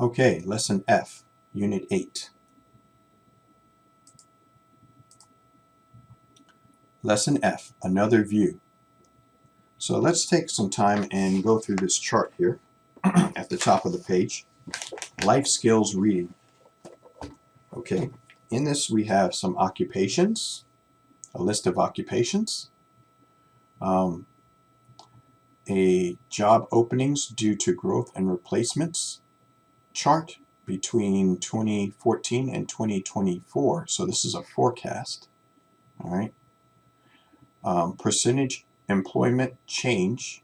Okay, Lesson F, Unit 8. Lesson F, another view. So let's take some time and go through this chart here at the top of the page. Life skills reading. Okay, in this we have some occupations, a list of occupations, a job openings due to growth and replacements chart between 2014 and 2024. So this is a forecast. All right. Percentage employment change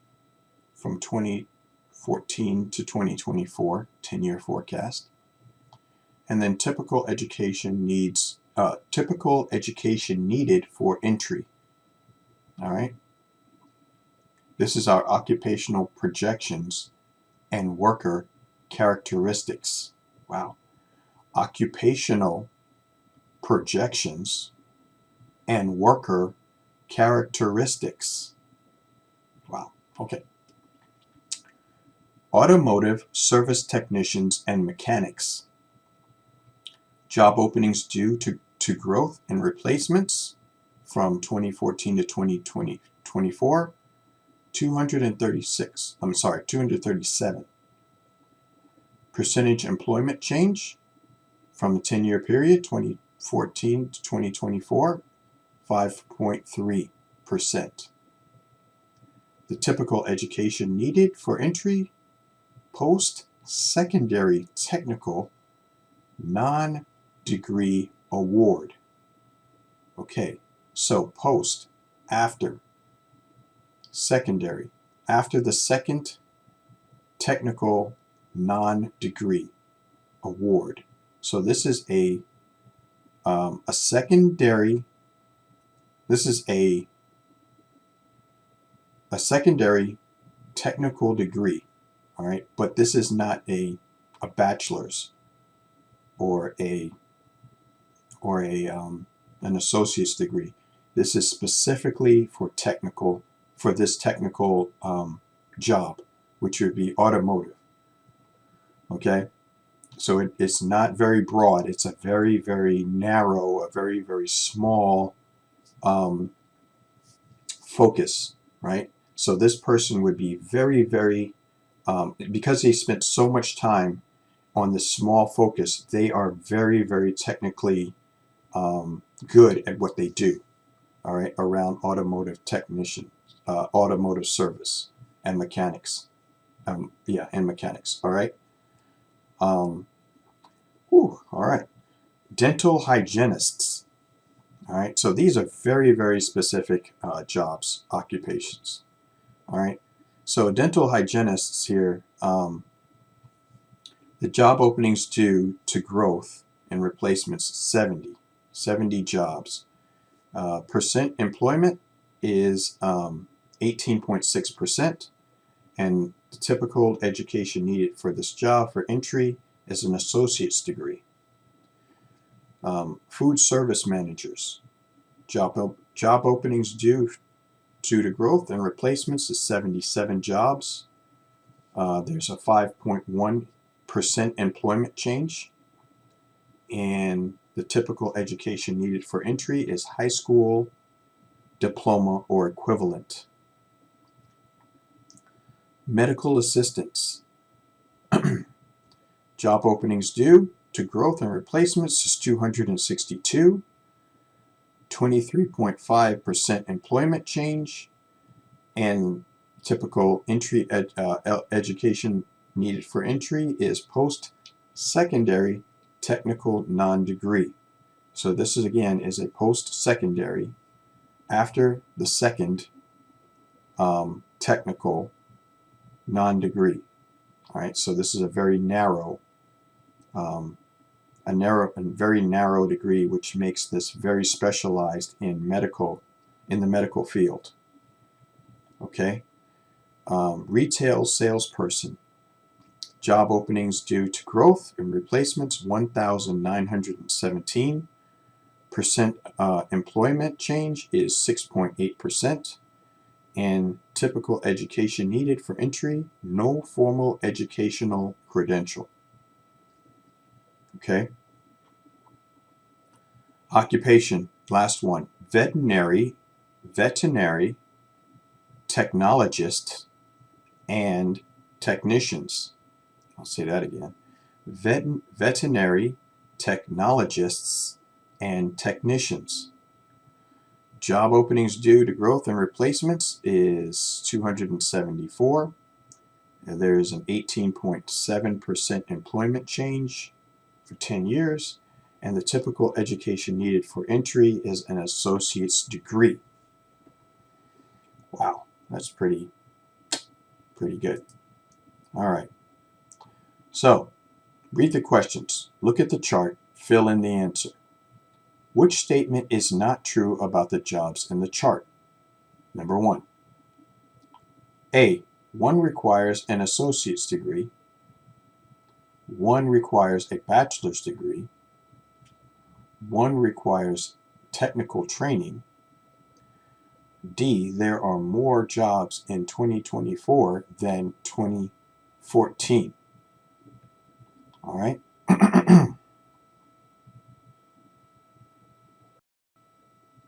from 2014 to 2024, 10-year forecast. And then typical education needed for entry. All right. This is our occupational projections and worker characteristics. Wow. Occupational projections and worker characteristics. Wow. Okay. Automotive service technicians and mechanics. Job openings due to growth and replacements from 2014 to 2024, 237. Percentage employment change from the 10-year period, 2014 to 2024, 5.3%. The typical education needed for entry, post-secondary technical non-degree award. Okay, so post, after, secondary, after the second technical non-degree award. So this is a secondary. This is a secondary technical degree. All right, but this is not a bachelor's or an associate's degree. This is specifically for this technical job, which would be automotive. Okay, so it's not very broad. It's a very, very narrow, a very, very small focus, right? So this person would be very, very, because they spent so much time on this small focus, they are very, very technically good at what they do, all right, around automotive technician, automotive service and mechanics. And mechanics, all right. All right. Dental hygienists. All right, so these are very, very specific jobs, occupations. All right, so dental hygienists here, the job openings due to growth and replacements, 70 jobs. Percent employment is 18.6%, and the typical education needed for this job for entry is an associate's degree. Food service managers, job openings due to growth and replacements is 77 jobs. There's a 5.1% employment change, and the typical education needed for entry is high school diploma or equivalent. Medical assistants, job openings due to growth and replacements is 262, 23.5% employment change, and typical entry education needed for entry is post-secondary technical non-degree. So this is again is a post-secondary after the second technical non-degree. All right, so this is a very narrow, very narrow degree, which makes this very specialized in the medical field. Okay, retail salesperson, job openings due to growth and replacements 1,917. Percent employment change is 6.8%, and typical education needed for entry, no formal educational credential. Okay. Occupation, last one. Veterinary technologists and technicians. I'll say that again. Veterinary technologists and technicians. Job openings due to growth and replacements is 274. There's an 18.7% employment change for 10 years, and the typical education needed for entry is an associate's degree. Wow, that's pretty good. All right. So, read the questions, look at the chart, fill in the answer. Which statement is not true about the jobs in the chart? Number 1. A. One requires an associate's degree. One requires a bachelor's degree. One requires technical training. D. There are more jobs in 2024 than 2014. All right.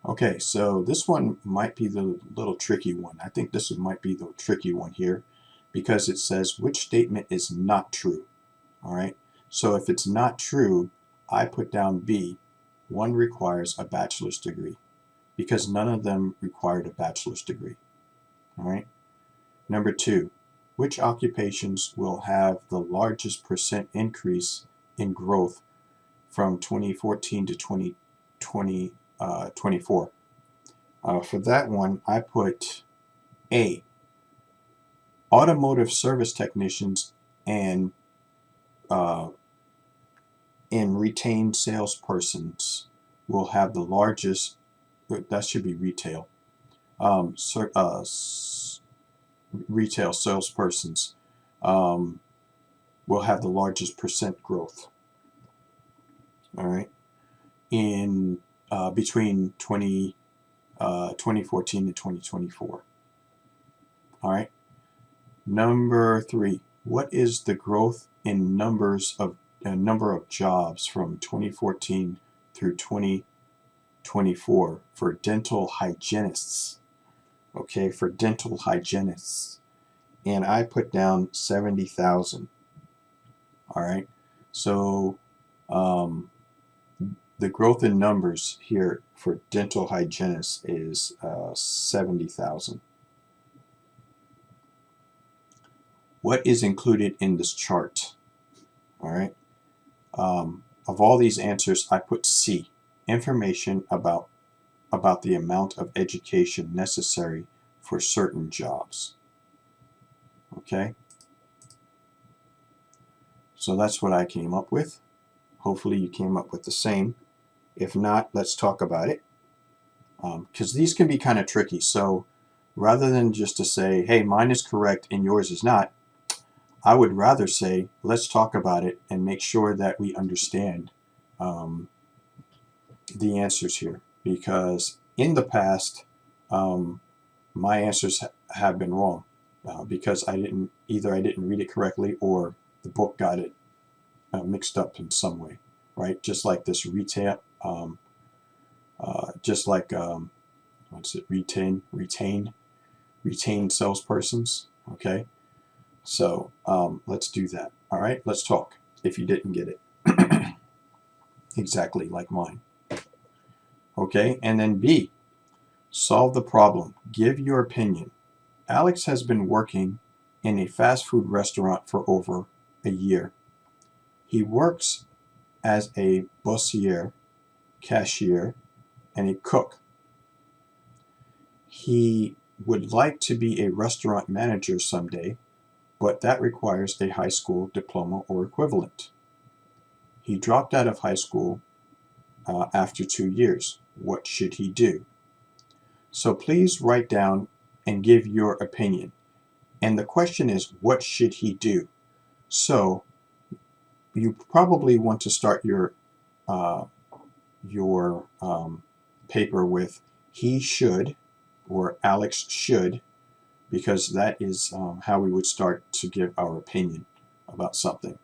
Okay, so this one might be the little tricky one. I think this might be the tricky one here because it says which statement is not true. All right, so if it's not true, I put down B. One requires a bachelor's degree because none of them required a bachelor's degree. All right. Number 2, which occupations will have the largest percent increase in growth from 2014 to 2024? For that one, I put A. Automotive service technicians and retained salespersons will have the largest. That should be retail. Retail salespersons will have the largest percent growth. All right, in between 2014 to 2024. All right. Number 3. What is the growth in number of jobs from 2014 through 2024 for dental hygienists? Okay, for dental hygienists. And I put down 70,000. All right. So the growth in numbers here for dental hygienists is 70,000. What is included in this chart? All right. Of all these answers, I put C, information about the amount of education necessary for certain jobs. Okay. So that's what I came up with. Hopefully you came up with the same. If not, let's talk about it. Because these can be kind of tricky. So rather than just to say, hey, mine is correct and yours is not, I would rather say, let's talk about it and make sure that we understand the answers here. Because in the past, my answers have been wrong because I didn't read it correctly or the book got it mixed up in some way, right? Just like this retail, just like what's it? Retain salespersons. Okay. So let's do that. All right, let's talk. If you didn't get it exactly like mine. Okay, and then B, solve the problem. Give your opinion. Alex has been working in a fast food restaurant for over a year. He works as a bussier, cashier, and a cook. He would like to be a restaurant manager someday, but that requires a high school diploma or equivalent. He dropped out of high school after 2 years. What should he do? So please write down and give your opinion. And the question is, what should he do? So you probably want to start your paper with he should or Alex should, because that is how we would start to give our opinion about something.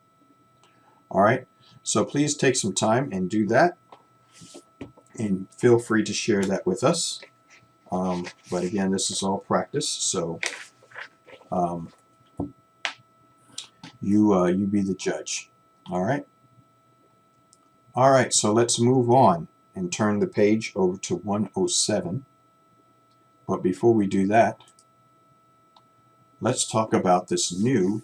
All right. So please take some time and do that, and feel free to share that with us. But again, this is all practice, so you be the judge. All right. All right. So let's move on and turn the page over to 107. But before we do that, let's talk about this new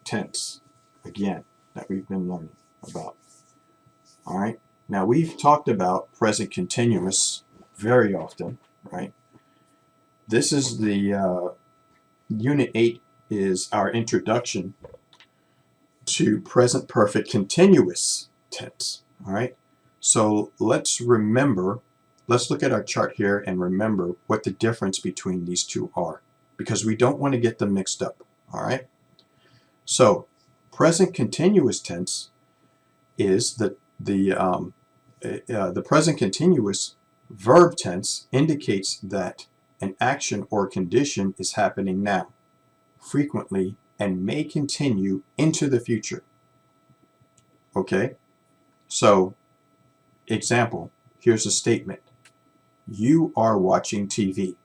tense again that we've been learning about. All right. Now we've talked about present continuous very often, right? This is the Unit 8 is our introduction to present perfect continuous tense. All right. So let's look at our chart here and remember what the difference between these two are, because we don't want to get them mixed up. All right. So present continuous tense is the present continuous verb tense indicates that an action or condition is happening now, frequently, and may continue into the future. Okay? So, example, here's a statement. You are watching TV.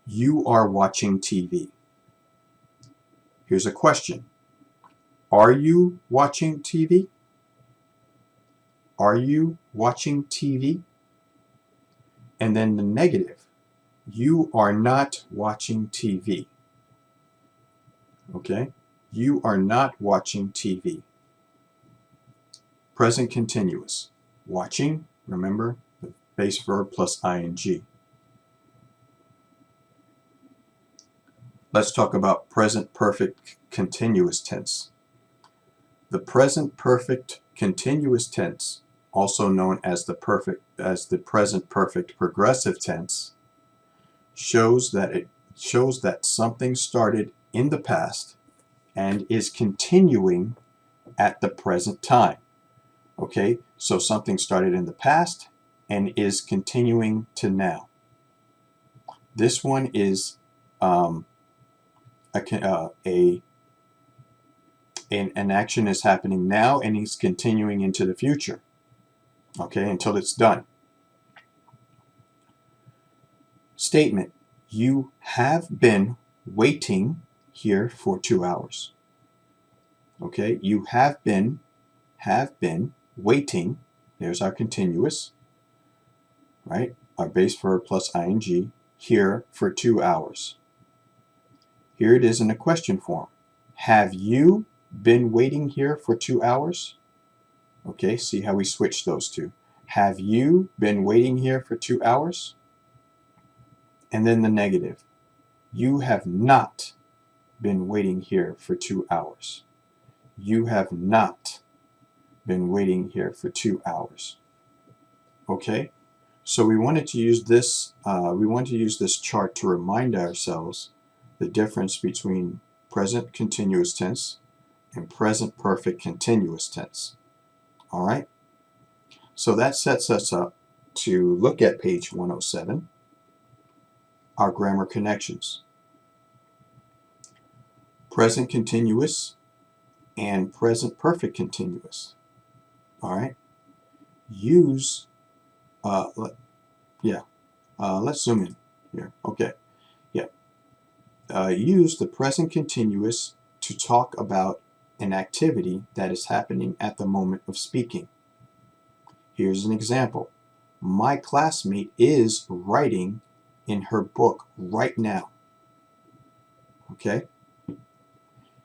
You are watching TV. Here's a question. Are you watching TV? Are you watching TV? And then the negative. You are not watching TV. Okay? You are not watching TV. Present continuous. Watching, remember, the base verb plus ing. Let's talk about present perfect continuous tense. The present perfect continuous tense, also known as the present perfect progressive tense, shows that something started in the past and is continuing at the present time. Okay, so something started in the past and is continuing to now. This one is an action is happening now and is continuing into the future. Okay, until it's done. Statement. You have been waiting here for 2 hours. Okay, you have been waiting. There's our continuous, right? Our base verb plus ing here for 2 hours. Here it is in a question form. Have you been waiting here for 2 hours? Okay, see how we switch those two. Have you been waiting here for 2 hours? And then the negative. You have not been waiting here for 2 hours. You have not been waiting here for 2 hours. Okay, so we wanted to use this. Chart to remind ourselves the difference between present continuous tense and present perfect continuous tense. All right. So that sets us up to look at page 107. Our grammar connections. Present continuous and present perfect continuous. All right. Use. Let's zoom in here. Okay. Yeah. Use the present continuous to talk about an activity that is happening at the moment of speaking. Here's an example. My classmate is writing in her book right now. Okay?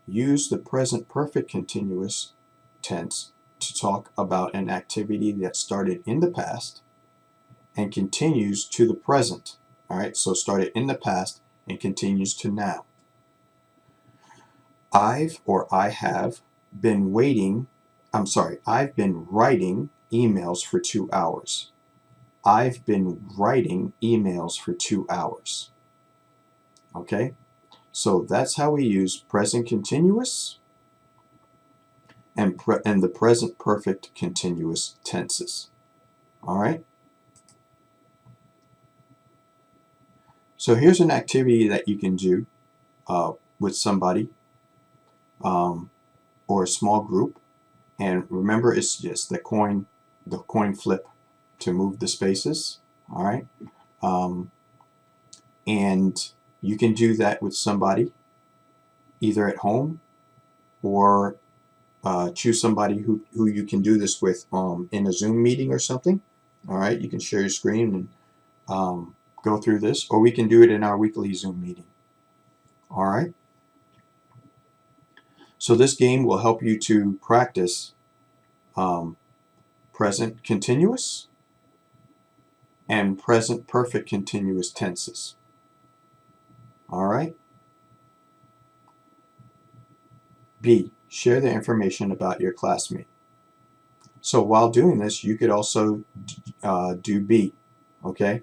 Use the present perfect continuous tense to talk about an activity that started in the past and continues to the present. All right, so started in the past and continues to now. I have been writing emails for 2 hours. I've been writing emails for 2 hours. Okay, so that's how we use present continuous and the present perfect continuous tenses. All right. So here's an activity that you can do with somebody, or or a small group. And remember, it's just the coin flip to move the spaces. All right. And you can do that with somebody either at home, or choose somebody who you can do this with in a Zoom meeting or something. All right, you can share your screen and go through this, or we can do it in our weekly Zoom meeting. All right. So this game will help you to practice present continuous and present perfect continuous tenses. All right. B, share the information about your classmate. So while doing this, you could also do B. Okay.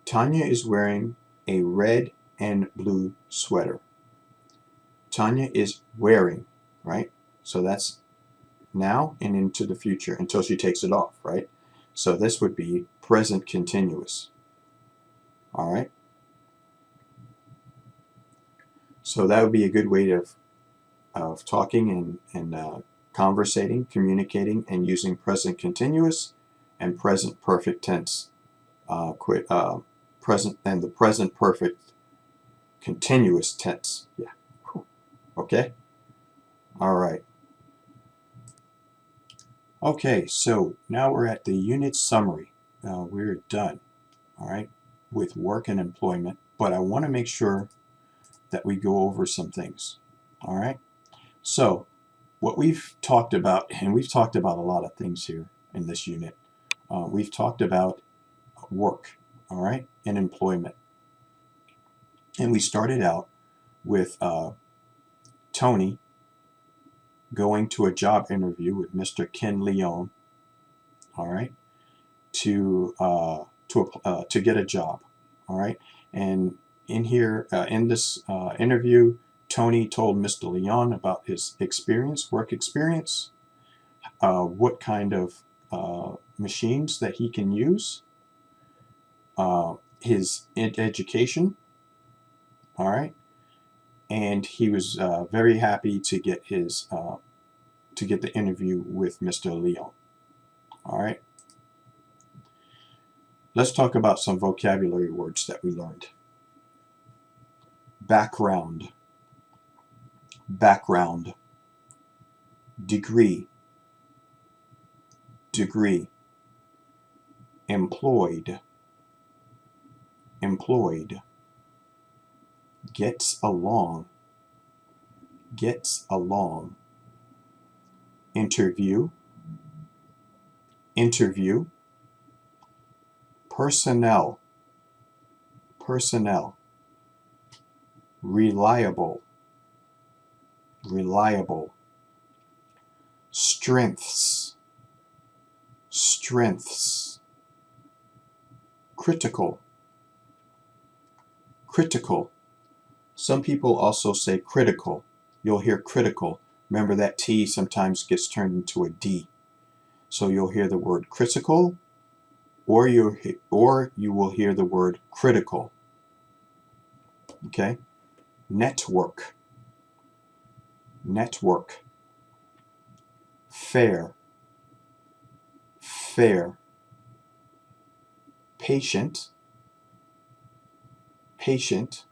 Tanya is wearing a red and blue sweater. Tanya is wearing, right? So that's now and into the future until she takes it off, right? So this would be present continuous. All right. So that would be a good way of talking and conversating, communicating, and using present continuous and present perfect tense. Present and the present perfect continuous tense. Yeah. Okay. All right. Okay, so now we're at the unit summary. We're done, all right, with work and employment, but I want to make sure that we go over some things, all right? So what we've talked about, and we've talked about a lot of things here in this unit. We've talked about work, all right, and employment. And we started out with Tony going to a job interview with Mr. Ken Leone, all right, to get a job, all right. And in here, in this interview, Tony told Mr. Leon about his experience, work experience, what kind of machines that he can use, his education, all right. And he was very happy to get his to get the interview with Mr. Leon, all right. Let's talk about some vocabulary words that we learned. Background, background. Degree, degree. Employed, employed. Gets along, gets along. Interview, interview. Personnel, personnel. Reliable, reliable. Strengths, strengths. Critical, critical. Some people also say critical. You'll hear critical. Remember that T sometimes gets turned into a D. So you'll hear the word critical, or you will hear the word critical. Okay? Network, network. Fair, fair. Patient, patient.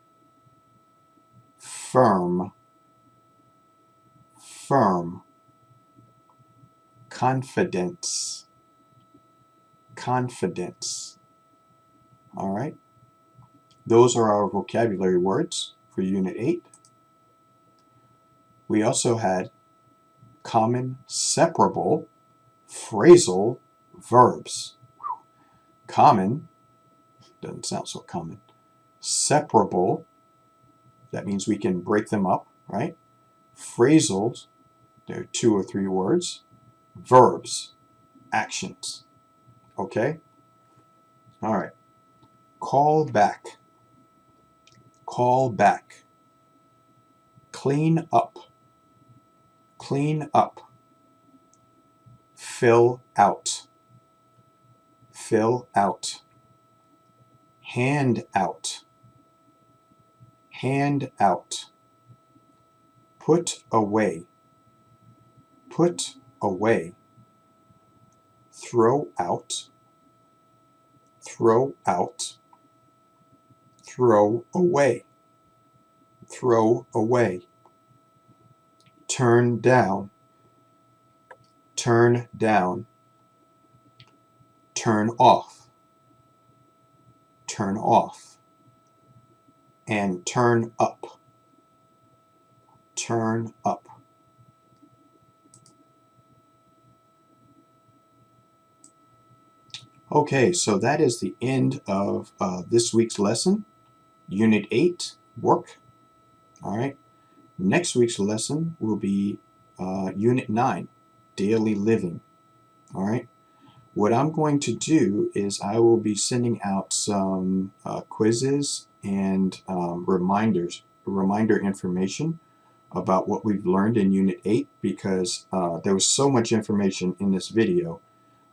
Firm, firm. Confidence, confidence. All right. Those are our vocabulary words for Unit 8. We also had common separable phrasal verbs. Common, doesn't sound so common. Separable, that means we can break them up, right? Phrasals, there are 2 or 3 words. Verbs, actions. Okay? All right. Call back. Call back. Clean up. Clean up. Fill out. Fill out. Hand out. Hand out. Put away. put away, throw out, throw out, throw away, throw away, turn down, turn down, turn off, turn off, and turn up, turn up. Okay, so that is the end of this week's lesson, Unit 8, work. All right, next week's lesson will be Unit 9, daily living. All right, what I'm going to do is I will be sending out some quizzes and reminder information about what we've learned in Unit 8, because there was so much information in this video.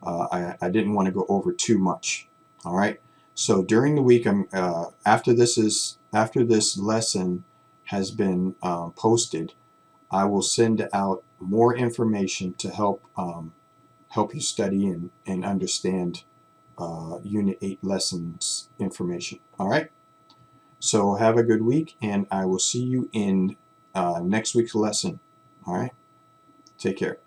I didn't want to go over too much. All right. So during the week, after this lesson has been posted, I will send out more information to help you study and understand Unit 8 lessons information. All right. So have a good week, and I will see you in next week's lesson. All right. Take care.